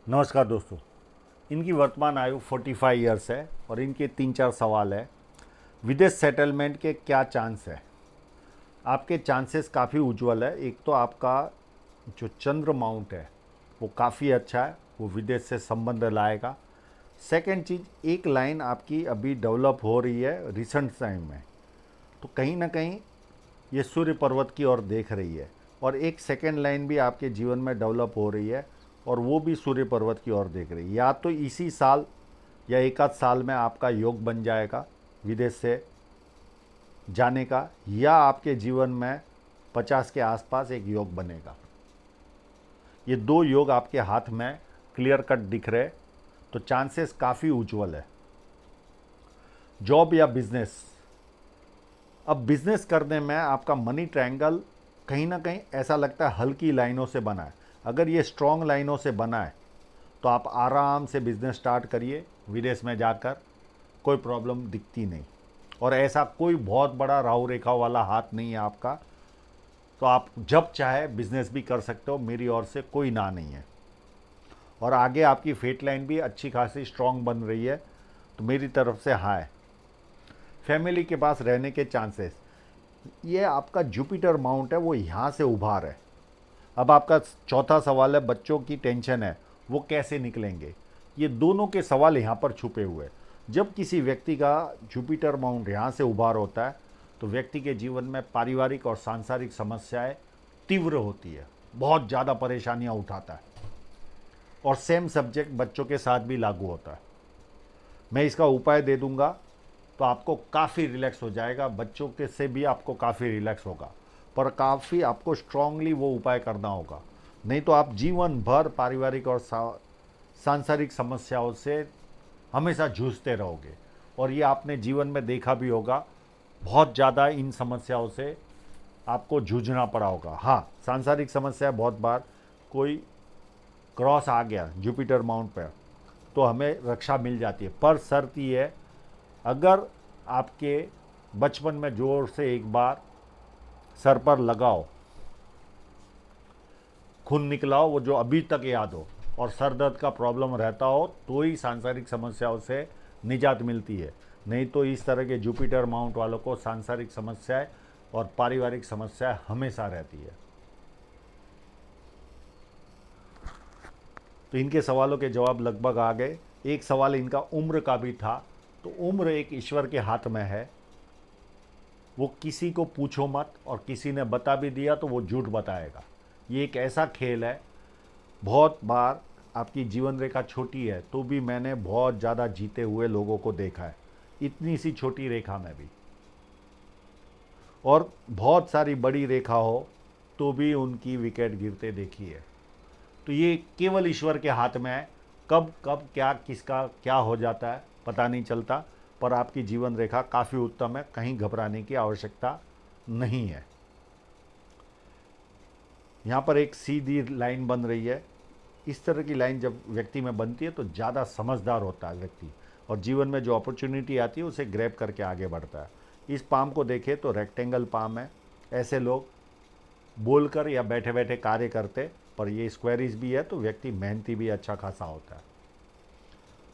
नमस्कार दोस्तों। इनकी वर्तमान आयु 45 ईयर्स है और इनके 3-4 सवाल है। विदेश सेटलमेंट के क्या चांस है? आपके चांसेस काफ़ी उज्जवल है। एक तो आपका जो चंद्र माउंट है वो काफ़ी अच्छा है, वो विदेश से संबंध लाएगा। सेकंड चीज़, एक लाइन आपकी अभी डेवलप हो रही है रिसेंट टाइम में, तो कहीं ना कहीं ये सूर्य पर्वत की ओर देख रही है। और एक सेकेंड लाइन भी आपके जीवन में डेवलप हो रही है और वो भी सूर्य पर्वत की ओर देख रही है। या तो इसी साल या एक आध साल में आपका योग बन जाएगा विदेश से जाने का, या आपके जीवन में 50 के आसपास एक योग बनेगा। ये दो योग आपके हाथ में क्लियर कट दिख रहे, तो चांसेस काफ़ी उज्जवल है। जॉब या बिजनेस, अब बिजनेस करने में आपका मनी ट्रायंगल कहीं ना कहीं ऐसा लगता है हल्की लाइनों से बना है। अगर ये स्ट्रॉन्ग लाइनों से बना है तो आप आराम से बिजनेस स्टार्ट करिए विदेश में जाकर, कोई प्रॉब्लम दिखती नहीं। और ऐसा कोई बहुत बड़ा राहु रेखा वाला हाथ नहीं है आपका, तो आप जब चाहे बिजनेस भी कर सकते हो, मेरी ओर से कोई ना नहीं है। और आगे आपकी फेट लाइन भी अच्छी खासी स्ट्रॉन्ग बन रही है, तो मेरी तरफ से हाँ है। फैमिली के पास रहने के चांसेस, ये आपका जुपिटर माउंट है वो यहाँ से उभार है। अब आपका चौथा सवाल है बच्चों की टेंशन है, वो कैसे निकलेंगे? ये दोनों के सवाल यहाँ पर छुपे हुए हैं। जब किसी व्यक्ति का जुपिटर माउंट यहाँ से उभार होता है तो व्यक्ति के जीवन में पारिवारिक और सांसारिक समस्याएं तीव्र होती है, बहुत ज़्यादा परेशानियाँ उठाता है। और सेम सब्जेक्ट बच्चों के साथ भी लागू होता है। मैं इसका उपाय दे दूंगा तो आपको काफ़ी रिलैक्स हो जाएगा, बच्चों के से भी आपको काफ़ी रिलैक्स होगा। पर काफ़ी आपको स्ट्रांगली वो उपाय करना होगा, नहीं तो आप जीवन भर पारिवारिक और सांसारिक समस्याओं से हमेशा जूझते रहोगे। और ये आपने जीवन में देखा भी होगा, बहुत ज़्यादा इन समस्याओं से आपको जूझना पड़ा होगा। हाँ, सांसारिक समस्या बहुत बार कोई क्रॉस आ गया जुपिटर माउंट पर तो हमें रक्षा मिल जाती है, पर शर्त ये है, अगर आपके बचपन में जोर से एक बार सर पर लगाओ, खून निकलाओ, वो जो अभी तक याद हो, और सर दर्द का प्रॉब्लम रहता हो, तो ही सांसारिक समस्याओं से निजात मिलती है। नहीं तो इस तरह के जुपिटर माउंट वालों को सांसारिक समस्याएं और पारिवारिक समस्याएं हमेशा रहती है। तो इनके सवालों के जवाब लगभग आ गए। एक सवाल इनका उम्र का भी था, तो उम्र एक ईश्वर के हाथ में है, वो किसी को पूछो मत, और किसी ने बता भी दिया तो वो झूठ बताएगा। ये एक ऐसा खेल है, बहुत बार आपकी जीवन रेखा छोटी है तो भी मैंने बहुत ज़्यादा जीते हुए लोगों को देखा है, इतनी सी छोटी रेखा में भी। और बहुत सारी बड़ी रेखा हो तो भी उनकी विकेट गिरते देखी है। तो ये केवल ईश्वर के हाथ में है, कब कब क्या किसका क्या हो जाता है पता नहीं चलता। पर आपकी जीवन रेखा काफ़ी उत्तम है, कहीं घबराने की आवश्यकता नहीं है। यहाँ पर एक सीधी लाइन बन रही है। इस तरह की लाइन जब व्यक्ति में बनती है तो ज़्यादा समझदार होता है व्यक्ति, और जीवन में जो अपॉर्चुनिटी आती है उसे ग्रैब करके आगे बढ़ता है। इस पाम को देखें तो रेक्टेंगल पाम है। ऐसे लोग बोलकर या बैठे बैठे कार्य करते, पर ये स्क्वेरिज भी है तो व्यक्ति मेहनती भी अच्छा खासा होता है।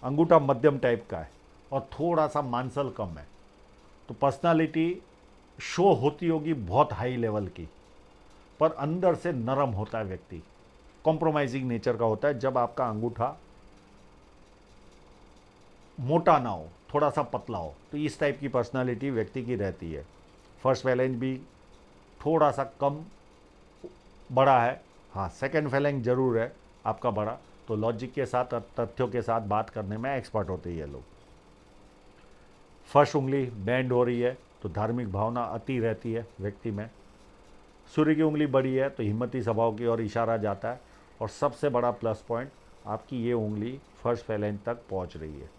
अंगूठा मध्यम टाइप का है और थोड़ा सा मांसल कम है, तो पर्सनालिटी शो होती होगी बहुत हाई लेवल की, पर अंदर से नरम होता है व्यक्ति, कॉम्प्रोमाइजिंग नेचर का होता है। जब आपका अंगूठा मोटा ना हो, थोड़ा सा पतला हो, तो इस टाइप की पर्सनालिटी व्यक्ति की रहती है। फर्स्ट फैलेंज भी थोड़ा सा कम बड़ा है, हाँ सेकंड फैलेंज जरूर है आपका बड़ा। तो लॉजिक के साथ और तथ्यों के साथ बात करने में एक्सपर्ट होते हैं लोग। फर्स्ट उंगली बैंड हो रही है तो धार्मिक भावना अति रहती है व्यक्ति में। सूर्य की उंगली बड़ी है तो हिम्मती स्वभाव की ओर इशारा जाता है। और सबसे बड़ा प्लस पॉइंट, आपकी ये उंगली फर्स्ट फैलेंज तक पहुंच रही है।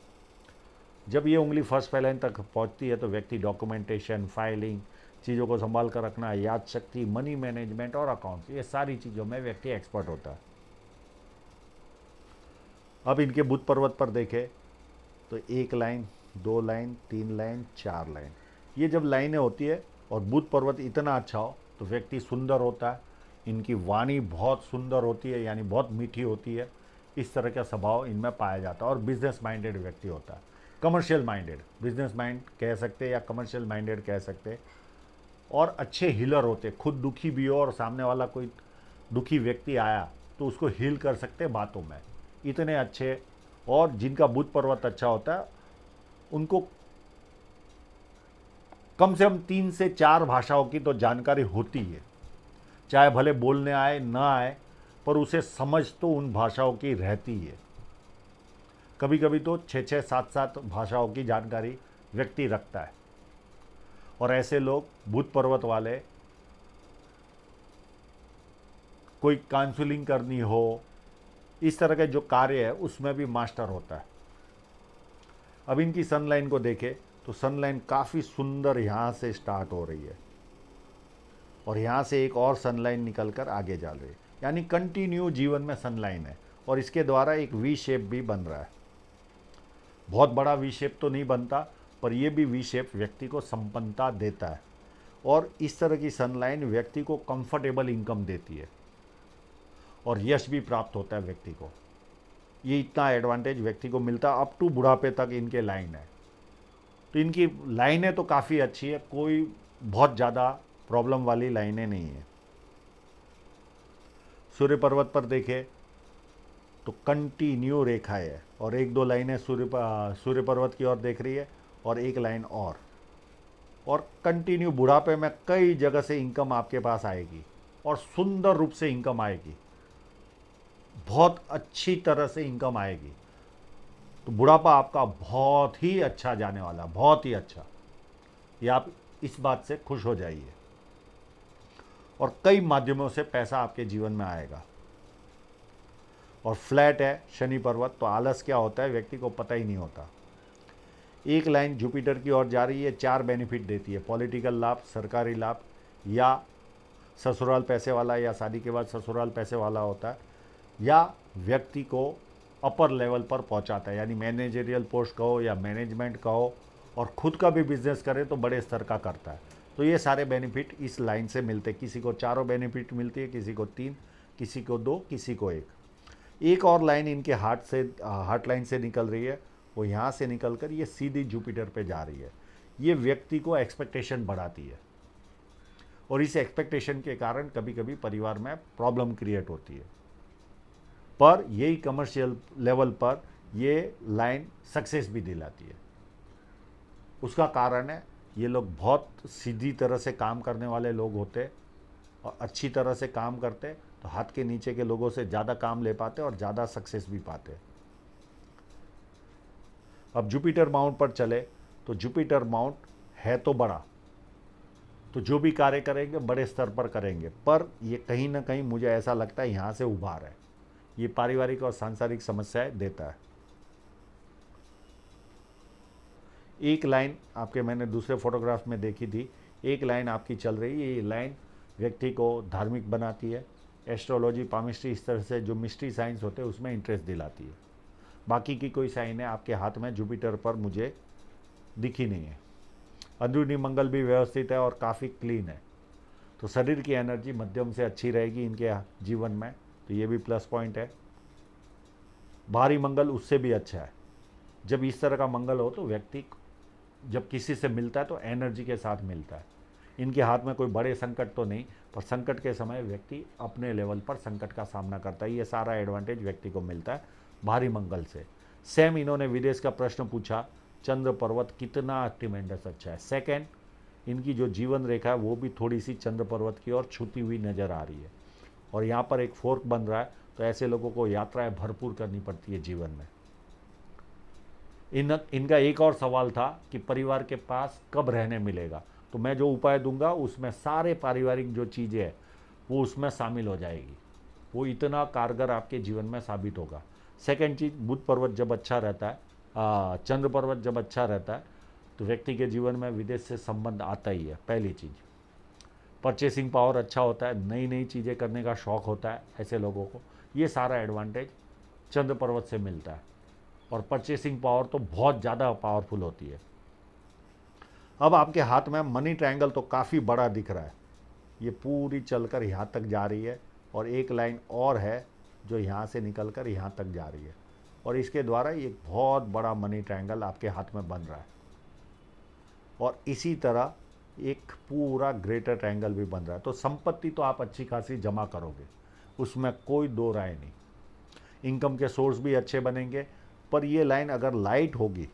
जब ये उंगली फर्स्ट फैलेंज तक पहुंचती है तो व्यक्ति डॉक्यूमेंटेशन, फाइलिंग, चीज़ों को संभाल कर रखना, याद शक्ति, मनी मैनेजमेंट और अकाउंट्स, ये सारी चीज़ों में व्यक्ति एक्सपर्ट होता है। अब इनके बुध पर्वत पर देखें तो एक लाइन, दो लाइन, तीन लाइन, चार लाइन, ये जब लाइनें होती है और बुध पर्वत इतना अच्छा हो तो व्यक्ति सुंदर होता है। इनकी वाणी बहुत सुंदर होती है, यानी बहुत मीठी होती है। इस तरह का स्वभाव इनमें पाया जाता है और बिजनेस माइंडेड व्यक्ति होता है, कमर्शियल माइंडेड, बिजनेस माइंड कह सकते हैं या कमर्शियल माइंडेड कह सकते हैं। और अच्छे हीलर होते, खुद दुखी भी हो और सामने वाला कोई दुखी व्यक्ति आया तो उसको हील कर सकते बातों में, इतने अच्छे। और जिनका बुध पर्वत अच्छा होता है उनको कम से कम 3 से 4 भाषाओं की तो जानकारी होती है, चाहे भले बोलने आए ना आए, पर उसे समझ तो उन भाषाओं की रहती है। कभी कभी तो 6-6, 7-7 भाषाओं की जानकारी व्यक्ति रखता है। और ऐसे लोग बुध पर्वत वाले, कोई काउंसलिंग करनी हो, इस तरह के जो कार्य है उसमें भी मास्टर होता है। अब इनकी सनलाइन को देखें तो सनलाइन काफ़ी सुंदर यहाँ से स्टार्ट हो रही है और यहाँ से एक और सनलाइन निकल कर आगे जा रही है, यानी कंटिन्यू जीवन में सनलाइन है। और इसके द्वारा एक वी शेप भी बन रहा है। बहुत बड़ा वी शेप तो नहीं बनता, पर यह भी वी शेप व्यक्ति को संपन्नता देता है। और इस तरह की सनलाइन व्यक्ति को कंफर्टेबल इनकम देती है और यश भी प्राप्त होता है व्यक्ति को। ये इतना एडवांटेज व्यक्ति को मिलता है, अप टू बुढ़ापे तक इनके लाइन है। तो इनकी लाइनें तो काफ़ी अच्छी है, कोई बहुत ज़्यादा प्रॉब्लम वाली लाइनें नहीं है। सूर्य पर्वत पर देखें तो कंटिन्यू रेखा है और 1-2 लाइनें सूर्य पर्वत की ओर देख रही है और एक लाइन और कंटिन्यू बुढ़ापे में कई जगह से इनकम आपके पास आएगी और सुंदर रूप से इनकम आएगी, बहुत अच्छी तरह से इनकम आएगी। तो बुढ़ापा आपका बहुत ही अच्छा जाने वाला, बहुत ही अच्छा। ये आप इस बात से खुश हो जाइए। और कई माध्यमों से पैसा आपके जीवन में आएगा। और फ्लैट है शनि पर्वत, तो आलस क्या होता है व्यक्ति को पता ही नहीं होता। एक लाइन जुपिटर की ओर जा रही है, 4 बेनिफिट देती है, पॉलिटिकल लाभ, सरकारी लाभ, या ससुराल पैसे वाला, या शादी के बाद ससुराल पैसे वाला होता है, या व्यक्ति को अपर लेवल पर पहुंचाता है, यानी मैनेजरियल पोस्ट कहो या मैनेजमेंट कहो, और खुद का भी बिजनेस करे तो बड़े स्तर का करता है। तो ये सारे बेनिफिट इस लाइन से मिलते, किसी को 4 बेनिफिट मिलती है, किसी को 3, किसी को 2, किसी को 1। एक और लाइन इनके हार्ट लाइन से निकल रही है, वो यहाँ से निकल कर ये सीधी जुपिटर पे जा रही है। ये व्यक्ति को एक्सपेक्टेशन बढ़ाती है और इस एक्सपेक्टेशन के कारण कभी कभी परिवार में प्रॉब्लम क्रिएट होती है। पर यही कमर्शियल लेवल पर ये लाइन सक्सेस भी दिलाती है। उसका कारण है ये लोग बहुत सीधी तरह से काम करने वाले लोग होते और अच्छी तरह से काम करते, तो हाथ के नीचे के लोगों से ज़्यादा काम ले पाते और ज़्यादा सक्सेस भी पाते। अब जुपिटर माउंट पर चले तो जुपिटर माउंट है तो बड़ा, तो जो भी कार्य करेंगे बड़े स्तर पर करेंगे, पर ये कहीं ना कहीं मुझे ऐसा लगता है यहाँ से उभार है, ये पारिवारिक और सांसारिक समस्याएं देता है। एक लाइन आपके मैंने दूसरे फोटोग्राफ में देखी थी, एक लाइन आपकी चल रही है, ये लाइन व्यक्ति को धार्मिक बनाती है, एस्ट्रोलॉजी, पामिस्ट्री, इस तरह से जो मिस्ट्री साइंस होते हैं उसमें इंटरेस्ट दिलाती है। बाकी की कोई साइन है आपके हाथ में जुपिटर पर मुझे दिखी नहीं है। अंदरूनी मंगल भी व्यवस्थित है और काफ़ी क्लीन है, तो शरीर की एनर्जी मध्यम से अच्छी रहेगी इनके जीवन में, तो ये भी प्लस पॉइंट है। बाहरी मंगल उससे भी अच्छा है। जब इस तरह का मंगल हो तो व्यक्ति जब किसी से मिलता है तो एनर्जी के साथ मिलता है। इनके हाथ में कोई बड़े संकट तो नहीं, पर संकट के समय व्यक्ति अपने लेवल पर संकट का सामना करता है। ये सारा एडवांटेज व्यक्ति को मिलता है भारी मंगल से। सेम इन्होंने विदेश का प्रश्न पूछा, चंद्र पर्वत कितना ट्रिमेंडस अच्छा है। सेकेंड, इनकी जो जीवन रेखा है वो भी थोड़ी सी चंद्र पर्वत की ओर छूती हुई नज़र आ रही है और यहाँ पर एक फोर्क बन रहा है, तो ऐसे लोगों को यात्राएं भरपूर करनी पड़ती है जीवन में। इनका एक और सवाल था कि परिवार के पास कब रहने मिलेगा, तो मैं जो उपाय दूंगा उसमें सारे पारिवारिक जो चीज़ें हैं वो उसमें शामिल हो जाएगी, वो इतना कारगर आपके जीवन में साबित होगा। सेकंड चीज़, बुध पर्वत जब अच्छा रहता है, चंद्र पर्वत जब अच्छा रहता है तो व्यक्ति के जीवन में विदेश से संबंध आता ही है। पहली चीज़, परचेसिंग पावर अच्छा होता है, नई नई चीज़ें करने का शौक़ होता है ऐसे लोगों को, ये सारा एडवांटेज चंद्र पर्वत से मिलता है। और परचेसिंग पावर तो बहुत ज़्यादा पावरफुल होती है। अब आपके हाथ में मनी ट्रायंगल तो काफ़ी बड़ा दिख रहा है, ये पूरी चलकर यहाँ तक जा रही है और एक लाइन और है जो यहाँ से निकल कर यहाँ तक जा रही है, और इसके द्वारा एक बहुत बड़ा मनी ट्रायंगल आपके हाथ में बन रहा है। और इसी तरह एक पूरा ग्रेटर ट्रायंगल भी बन रहा है। तो संपत्ति तो आप अच्छी खासी जमा करोगे, उसमें कोई दो राय नहीं। इनकम के सोर्स भी अच्छे बनेंगे। पर ये लाइन अगर लाइट होगी,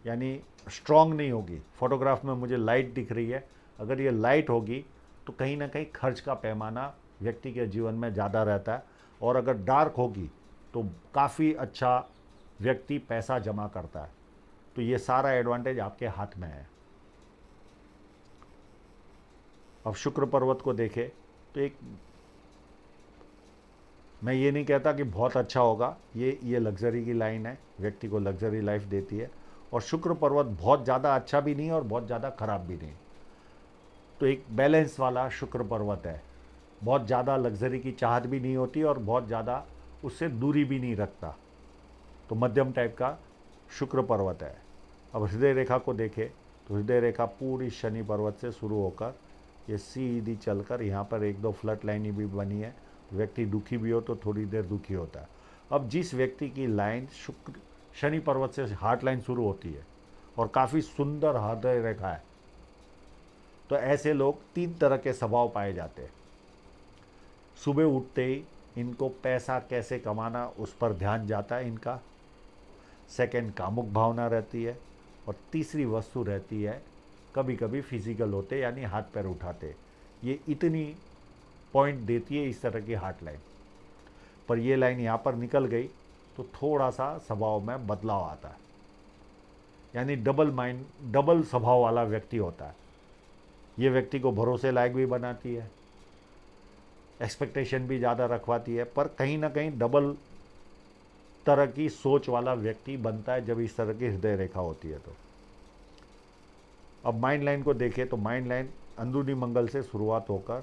यानी स्ट्रॉन्ग नहीं होगी, फोटोग्राफ में मुझे लाइट दिख रही है, अगर ये लाइट होगी तो कहीं ना कहीं खर्च का पैमाना व्यक्ति के जीवन में ज़्यादा रहता है। और अगर डार्क होगी तो काफ़ी अच्छा व्यक्ति पैसा जमा करता है। तो ये सारा एडवांटेज आपके हाथ में है। अब शुक्र पर्वत को देखें तो एक, मैं ये नहीं कहता कि बहुत अच्छा होगा, ये लग्जरी की लाइन है, व्यक्ति को लग्जरी लाइफ देती है। और शुक्र पर्वत बहुत ज़्यादा अच्छा भी नहीं और बहुत ज़्यादा खराब भी नहीं, तो एक बैलेंस वाला शुक्र पर्वत है। बहुत ज़्यादा लग्जरी की चाहत भी नहीं होती और बहुत ज़्यादा उससे दूरी भी नहीं रखता, तो मध्यम टाइप का शुक्र पर्वत है। अब हृदय रेखा को देखें तो हृदय रेखा पूरी शनि पर्वत से शुरू होकर ये सीधी चलकर यहाँ पर एक दो फ्लट लाइन भी बनी है। व्यक्ति दुखी भी हो तो थोड़ी देर दुखी होता है। अब जिस व्यक्ति की लाइन शुक्र शनि पर्वत से हार्ट लाइन शुरू होती है और काफ़ी सुंदर हृदय रेखा है, तो ऐसे लोग 3 तरह के स्वभाव पाए जाते हैं। सुबह उठते ही इनको पैसा कैसे कमाना उस पर ध्यान जाता है इनका। सेकंड, कामुक भावना रहती है। और तीसरी वस्तु रहती है, कभी कभी फिजिकल होते यानी हाथ पैर उठाते। ये इतनी पॉइंट देती है इस तरह की हार्ट लाइन। पर ये लाइन यहाँ पर निकल गई तो थोड़ा सा स्वभाव में बदलाव आता है, यानी डबल स्वभाव वाला व्यक्ति होता है। ये व्यक्ति को भरोसे लायक भी बनाती है, एक्सपेक्टेशन भी ज़्यादा रखवाती है, पर कहीं ना कहीं डबल तरह की सोच वाला व्यक्ति बनता है जब इस तरह की हृदय रेखा होती है। तो अब माइंड लाइन को देखें तो माइंड लाइन अंदरूनी मंगल से शुरुआत होकर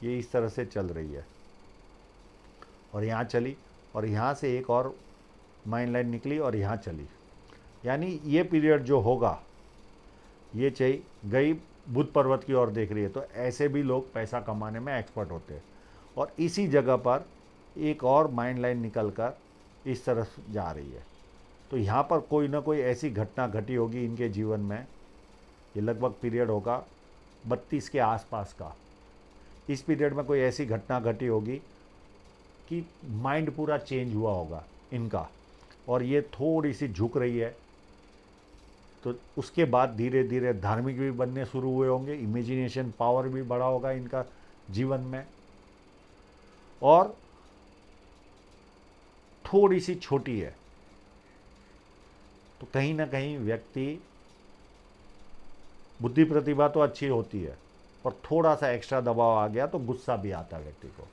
ये इस तरह से चल रही है और यहाँ चली, और यहाँ से एक और माइंड लाइन निकली और यहाँ चली। यानी ये पीरियड जो होगा, ये चाहिए गई बुध पर्वत की ओर देख रही है, तो ऐसे भी लोग पैसा कमाने में एक्सपर्ट होते हैं। और इसी जगह पर एक और माइंड लाइन निकल कर इस तरफ जा रही है, तो यहाँ पर कोई ना कोई ऐसी घटना घटी होगी इनके जीवन में। ये लगभग पीरियड होगा 32 के आसपास का। इस पीरियड में कोई ऐसी घटना घटी होगी कि माइंड पूरा चेंज हुआ होगा इनका, और ये थोड़ी सी झुक रही है। तो उसके बाद धीरे धीरे धार्मिक भी बनने शुरू हुए होंगे, इमेजिनेशन पावर भी बढ़ा होगा इनका जीवन में, और थोड़ी सी छोटी है तो कहीं ना कहीं व्यक्ति, बुद्धि प्रतिभा तो अच्छी होती है और थोड़ा सा एक्स्ट्रा दबाव आ गया तो गुस्सा भी आता है व्यक्ति को।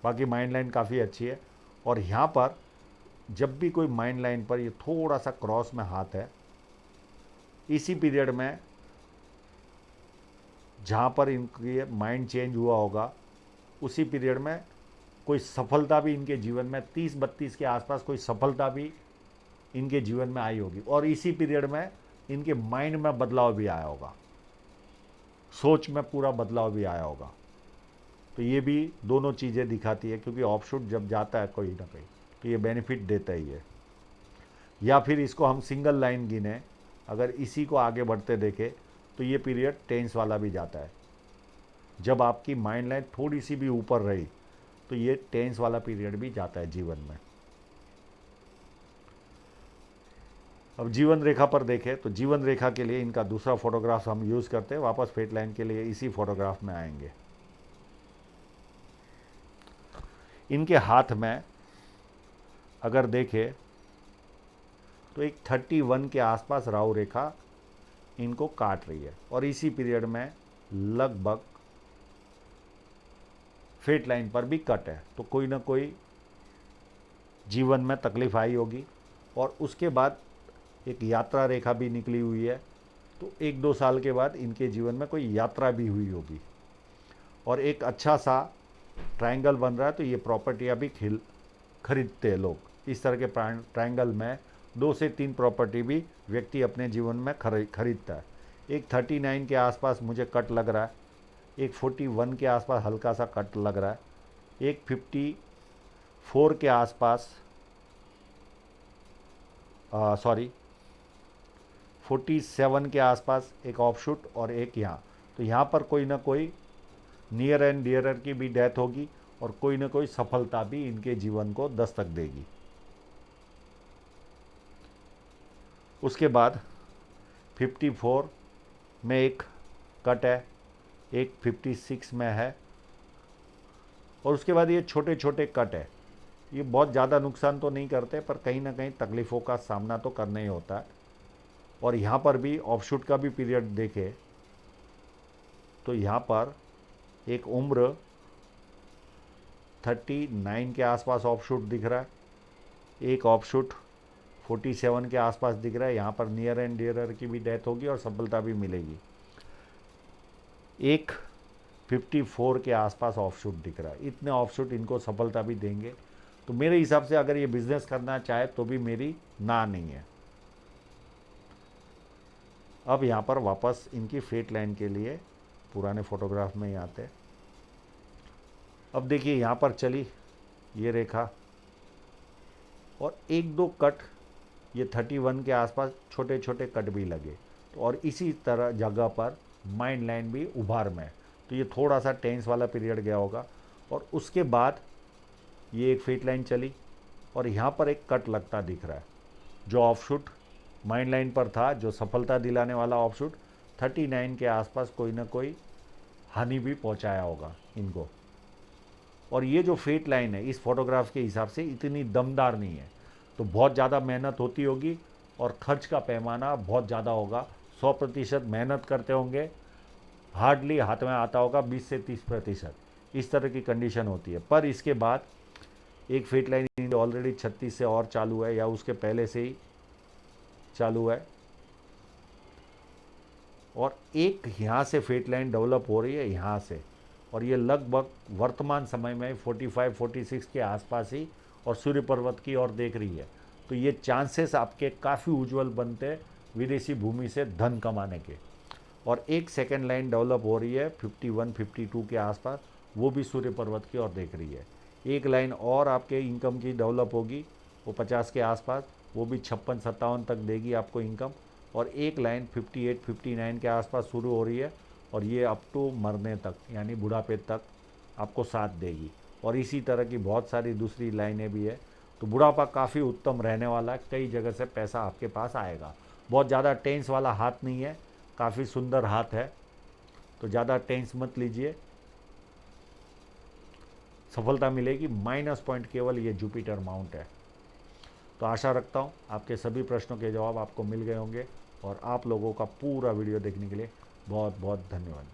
बाकी माइंड लाइन काफ़ी अच्छी है। और यहाँ पर जब भी कोई माइंड लाइन पर ये थोड़ा सा क्रॉस में हाथ है, इसी पीरियड में जहाँ पर इनकी माइंड चेंज हुआ होगा, उसी पीरियड में कोई सफलता भी इनके जीवन में 30-32 के आसपास कोई सफलता भी इनके जीवन में आई होगी। और इसी पीरियड में इनके माइंड में बदलाव भी आया होगा, सोच में पूरा बदलाव भी आया होगा। तो ये भी दोनों चीज़ें दिखाती है, क्योंकि ऑफशूट जब जाता है कोई ना कहीं तो ये बेनिफिट देता ही है। या फिर इसको हम सिंगल लाइन गिने, अगर इसी को आगे बढ़ते देखें तो ये पीरियड टेंस वाला भी जाता है। जब आपकी माइंड लाइन थोड़ी सी भी ऊपर रही तो ये टेंस वाला पीरियड भी जाता है जीवन में। अब जीवन रेखा पर देखें तो जीवन रेखा के लिए इनका दूसरा फोटोग्राफ हम यूज़ करते हैं। वापस फेट लाइन के लिए इसी फोटोग्राफ में आएंगे। इनके हाथ में अगर देखें तो एक 31 के आसपास राहु रेखा इनको काट रही है, और इसी पीरियड में लगभग फेट लाइन पर भी कट है। तो कोई ना कोई जीवन में तकलीफ आई होगी। और उसके बाद एक यात्रा रेखा भी निकली हुई है, तो 1-2 साल के बाद इनके जीवन में कोई यात्रा भी हुई होगी। और एक अच्छा सा ट्रायंगल बन रहा है, तो ये प्रॉपर्टियाँ भी खरीदते हैं लोग। इस तरह के ट्रायंगल में 2 से 3 प्रॉपर्टी भी व्यक्ति अपने जीवन में खरीदता है। एक 39 के आसपास मुझे कट लग रहा है, एक 41 के आसपास हल्का सा कट लग रहा है, एक 54 के आसपास, सॉरी 47 के आसपास एक ऑफशूट और एक यहाँ। तो यहाँ पर कोई ना कोई नियर एंड डियरर की भी डेथ होगी और कोई ना कोई सफलता भी इनके जीवन को दस्तक देगी। उसके बाद 54 में एक कट है, एक 56 में है, और उसके बाद ये छोटे छोटे कट है। ये बहुत ज़्यादा नुकसान तो नहीं करते, पर कहीं ना कहीं तकलीफ़ों का सामना तो करना ही होता है। और यहाँ पर भी ऑफशूट का भी पीरियड देखे तो यहाँ पर एक उम्र 39 के आसपास ऑफशूट दिख रहा है, एक ऑफशूट 47 के आसपास दिख रहा है। यहाँ पर नियर एंड डियरर की भी डेथ होगी और सफलता भी मिलेगी। एक 54 के आसपास ऑफशूट दिख रहा है। इतने ऑफशूट इनको सफलता भी देंगे। तो मेरे हिसाब से अगर ये बिजनेस करना चाहे तो भी मेरी ना नहीं है। अब यहाँ पर वापस इनकी फेट लाइन के लिए पुराने फोटोग्राफ में ही आते हैं। अब देखिए यहाँ पर चली ये रेखा और एक दो कट ये 31 के आसपास छोटे छोटे कट भी लगे। तो और इसी तरह जगह पर माइंड लाइन भी उभार में है। तो ये थोड़ा सा टेंस वाला पीरियड गया होगा। और उसके बाद ये एक फेट लाइन चली और यहाँ पर एक कट लगता दिख रहा है। जो ऑफशूट माइंड लाइन पर था, जो सफलता दिलाने वाला ऑफशूट 39 के आसपास कोई ना कोई हानि भी पहुँचाया होगा इनको। और ये जो फेट लाइन है इस फोटोग्राफ के हिसाब से इतनी दमदार नहीं है। तो बहुत ज़्यादा मेहनत होती होगी और खर्च का पैमाना बहुत ज़्यादा होगा। 100% मेहनत करते होंगे, हार्डली हाथ में आता होगा 20 से 30%, इस तरह की कंडीशन होती है। पर इसके बाद एक फेट लाइन ऑलरेडी 36 से और चालू है या उसके पहले से ही चालू है, और एक यहाँ से फेट लाइन डेवलप हो रही है यहाँ से, और ये लगभग वर्तमान समय में 45-46 के आसपास ही और सूर्य पर्वत की ओर देख रही है। तो ये चांसेस आपके काफ़ी उज्जवल बनते हैं विदेशी भूमि से धन कमाने के। और एक सेकेंड लाइन डेवलप हो रही है 51-52 के आसपास, वो भी सूर्य पर्वत की ओर देख रही है। एक लाइन और आपके इनकम की डेवलप होगी वो 50 के आसपास, वो भी 56-57 तक देगी आपको इनकम। और एक लाइन 58-59 के आसपास शुरू हो रही है और ये अप टू मरने तक यानी बुढ़ापे तक आपको साथ देगी। और इसी तरह की बहुत सारी दूसरी लाइनें भी है। तो बुढ़ापा काफ़ी उत्तम रहने वाला है, कई जगह से पैसा आपके पास आएगा। बहुत ज़्यादा टेंस वाला हाथ नहीं है, काफ़ी सुंदर हाथ है, तो ज़्यादा टेंस मत लीजिए, सफलता मिलेगी। माइनस पॉइंट केवल ये जुपिटर माउंट है। तो आशा रखता हूँ आपके सभी प्रश्नों के जवाब आपको मिल गए होंगे, और आप लोगों का पूरा वीडियो देखने के लिए बहुत बहुत धन्यवाद।